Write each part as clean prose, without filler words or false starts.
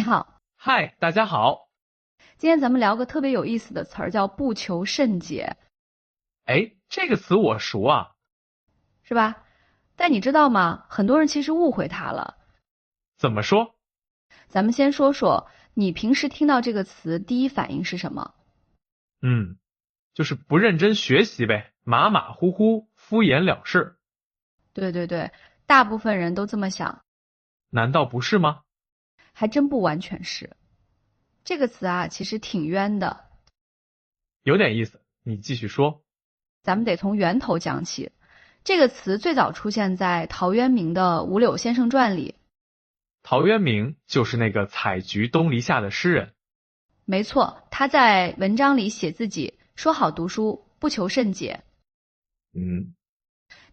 好，嗨，大家好。今天咱们聊个特别有意思的词儿，叫不求甚解，哎，这个词我熟啊。是吧？但你知道吗？很多人其实误会它了。怎么说？咱们先说说，你平时听到这个词，第一反应是什么？就是不认真学习呗，马马虎虎，敷衍了事。对对对，大部分人都这么想，难道不是吗？还真不完全是。这个词啊，其实挺冤的，有点意思，你继续说。咱们得从源头讲起。这个词最早出现在陶渊明的《五柳先生传》里。陶渊明就是那个采菊东篱下的诗人。没错，他在文章里写自己说好读书，不求甚解。嗯，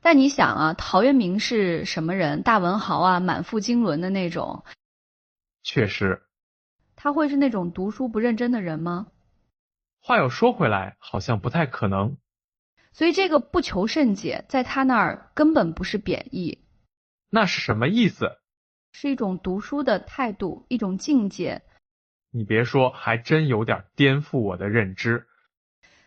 但你想啊，陶渊明是什么人？大文豪啊，满腹经纶的那种，确实。他会是那种读书不认真的人吗？话又说回来，好像不太可能。所以这个不求甚解，在他那儿根本不是贬义，那是什么意思？是一种读书的态度，一种境界。你别说，还真有点颠覆我的认知。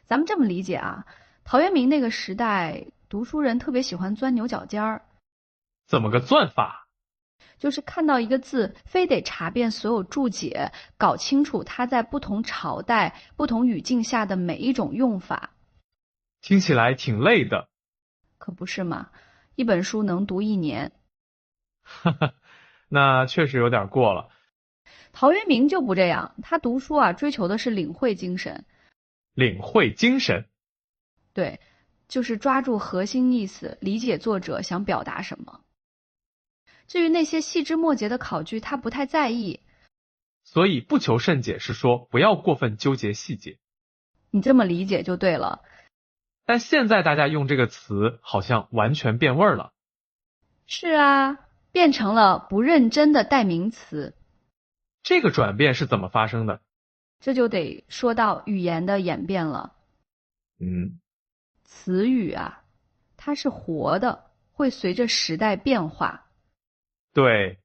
咱们这么理解啊，陶渊明那个时代，读书人特别喜欢钻牛角尖儿，怎么个钻法？就是看到一个字，非得查遍所有注解，搞清楚它在不同朝代、不同语境下的每一种用法。听起来挺累的。可不是嘛，一本书能读1年。哈哈，那确实有点过了。陶渊明就不这样，他读书啊，追求的是领会精神。领会精神。对，就是抓住核心意思，理解作者想表达什么。至于那些细枝末节的考据，他不太在意。所以不求甚解是说不要过分纠结细节。你这么理解就对了。但现在大家用这个词好像完全变味儿了。是啊，变成了不认真的代名词。这个转变是怎么发生的？这就得说到语言的演变了。词语啊，它是活的，会随着时代变化。对。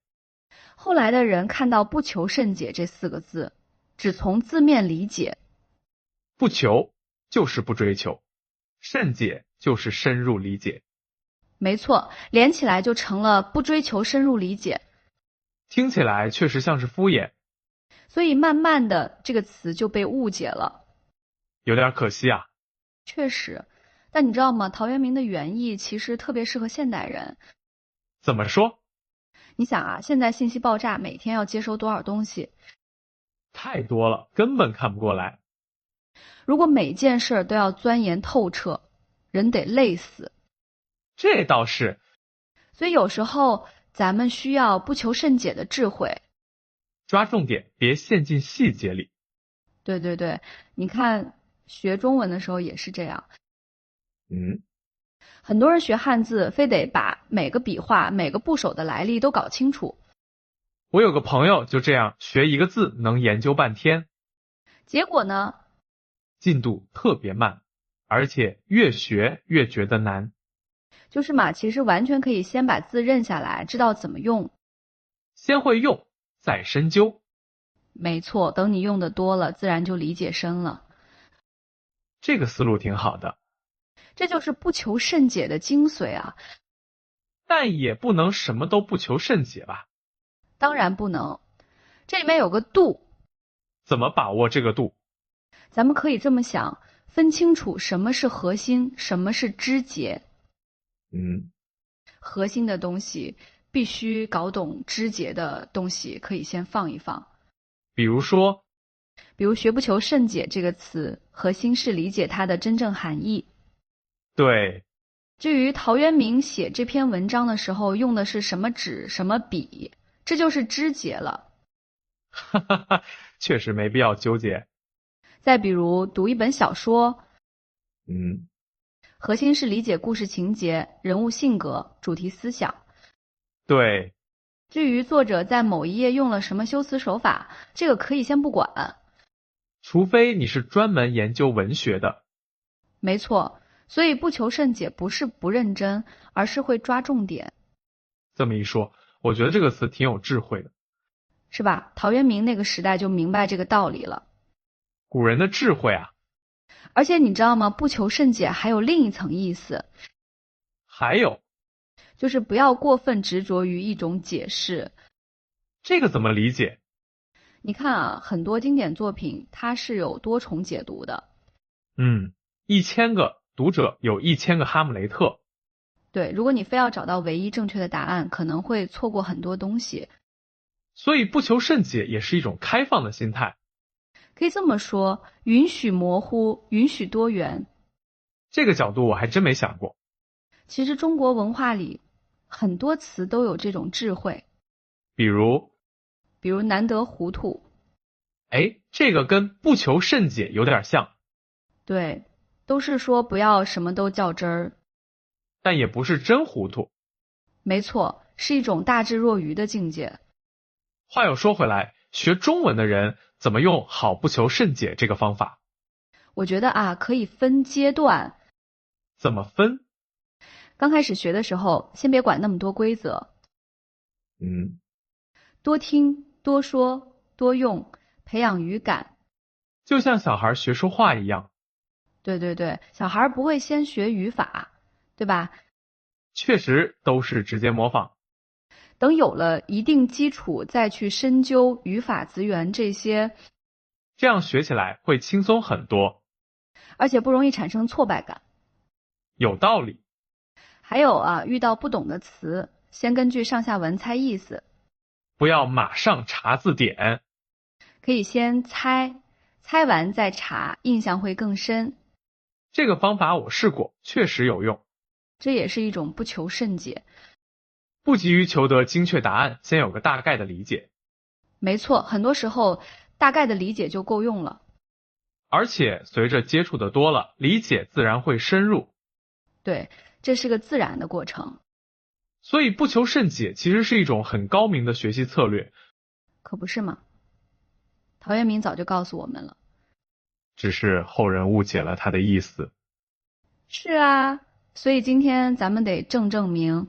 后来的人看到不求甚解这4个字，只从字面理解。不求就是不追求，甚解就是深入理解。没错，连起来就成了不追求深入理解。听起来确实像是敷衍，所以慢慢的这个词就被误解了。有点可惜啊。确实，但你知道吗？陶渊明的原意其实特别适合现代人。怎么说？你想啊，现在信息爆炸，每天要接收多少东西？太多了，根本看不过来。如果每件事都要钻研透彻，人得累死。这倒是。所以有时候咱们需要不求甚解的智慧。抓重点，别陷进细节里。对对对，你看学中文的时候也是这样。很多人学汉字，非得把每个笔画、每个部首的来历都搞清楚。我有个朋友就这样学一个字能研究半天，结果呢，进度特别慢，而且越学越觉得难。就是嘛，其实完全可以先把字认下来，知道怎么用。先会用，再深究。没错，等你用的多了，自然就理解深了。这个思路挺好的。这就是不求甚解的精髓啊。但也不能什么都不求甚解吧？当然不能，这里面有个度。怎么把握这个度？咱们可以这么想，分清楚什么是核心，什么是枝节。核心的东西必须搞懂，枝节的东西可以先放一放。比如说，学不求甚解这个词，核心是理解它的真正含义。对。至于陶渊明写这篇文章的时候用的是什么纸、什么笔，这就是枝节了。哈哈哈，确实没必要纠结。再比如读一本小说，核心是理解故事情节、人物性格、主题思想。对。至于作者在某一页用了什么修辞手法，这个可以先不管。除非你是专门研究文学的。没错，所以不求甚解不是不认真，而是会抓重点。这么一说，我觉得这个词挺有智慧的。是吧？陶渊明那个时代就明白这个道理了。古人的智慧啊。而且你知道吗？不求甚解还有另一层意思，还有，就是不要过分执着于一种解释。这个怎么理解？你看啊，很多经典作品它是有多重解读的。1000个读者有1000个哈姆雷特。对，如果你非要找到唯一正确的答案，可能会错过很多东西。所以不求甚解也是一种开放的心态。可以这么说，允许模糊，允许多元。这个角度我还真没想过。其实中国文化里很多词都有这种智慧，比如难得糊涂。这个跟不求甚解有点像。对，都是说不要什么都较真儿。但也不是真糊涂。没错，是一种大智若愚的境界。话又说回来，学中文的人怎么用好不求甚解这个方法？我觉得啊，可以分阶段。怎么分？刚开始学的时候，先别管那么多规则。多听、多说、多用，培养语感。就像小孩学说话一样。对，小孩不会先学语法，对吧？确实都是直接模仿。等有了一定基础，再去深究语法资源这些，这样学起来会轻松很多，而且不容易产生挫败感。有道理。还有啊，遇到不懂的词，先根据上下文猜意思。不要马上查字典，可以先猜，猜完再查，印象会更深。这个方法我试过，确实有用。这也是一种不求甚解。不急于求得精确答案，先有个大概的理解。没错，很多时候大概的理解就够用了。而且随着接触的多了，理解自然会深入。对，这是个自然的过程。所以不求甚解其实是一种很高明的学习策略。可不是吗？陶渊明早就告诉我们了。只是后人误解了他的意思。是啊，所以今天咱们得正名。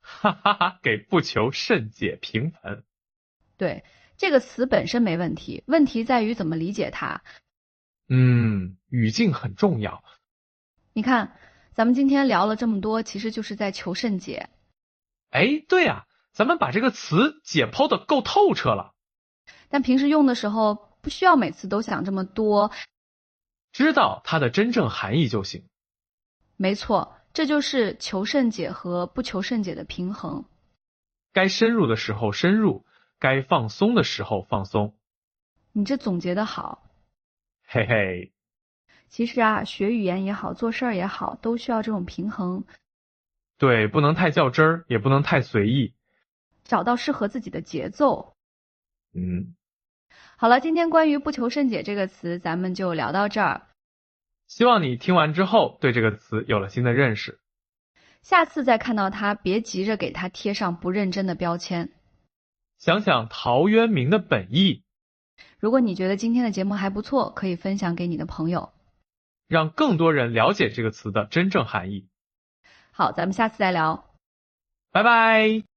哈哈哈，给不求甚解平反。对，这个词本身没问题，问题在于怎么理解它。语境很重要。你看，咱们今天聊了这么多，其实就是在求甚解。对啊，咱们把这个词解剖的够透彻了。但平时用的时候，不需要每次都想这么多，知道它的真正含义就行。没错，这就是求甚解和不求甚解的平衡。该深入的时候深入，该放松的时候放松。你这总结的好。嘿嘿。其实啊，学语言也好，做事儿也好，都需要这种平衡。对，不能太较真儿，也不能太随意，找到适合自己的节奏。好了，今天关于不求甚解这个词，咱们就聊到这儿。希望你听完之后对这个词有了新的认识。下次再看到它，别急着给它贴上不认真的标签。想想陶渊明的本意。如果你觉得今天的节目还不错，可以分享给你的朋友，让更多人了解这个词的真正含义。好，咱们下次再聊。拜拜。